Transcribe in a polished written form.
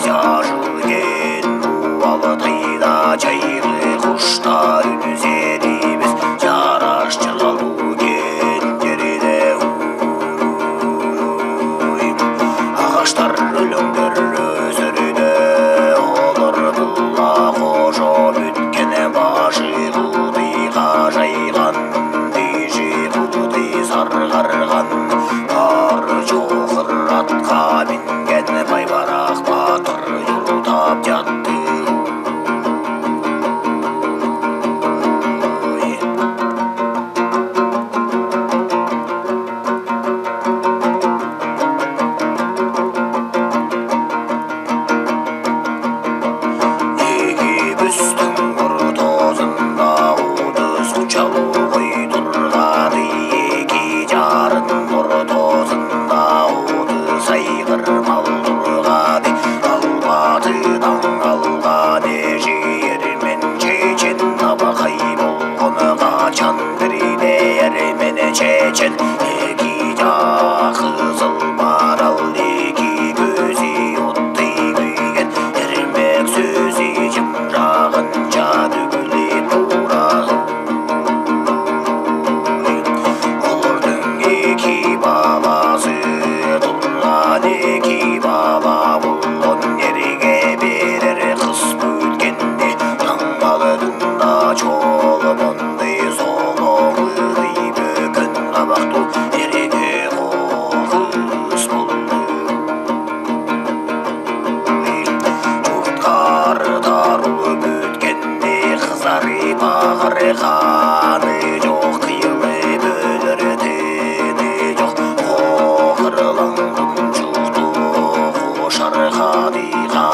жүрген буалатайда жайлы құштар үнсеріміз жараш жырлау кендерде ағаштар өлеңдер өсірді олардың қожа өткені башы құдайға жайған дейші құдай сарғарған бар жоғыр атқа мінген байбарақ батыр юртап жатты чечен екі жағы қызыл марал екі көзі оттай күйген ермек сөзі жымжағынша төгіліп тура олардың екі баласы тұрған екі бала болған ерге берер қыс өткенде таңбалдың да жолы мұндай солоңы абақту ереге қоқыс болды жұртқар тарылып өткенде қызары бағыр қаны жоқ қиылы бөліртені жоқ қоқырланған жұрты қошар қадиға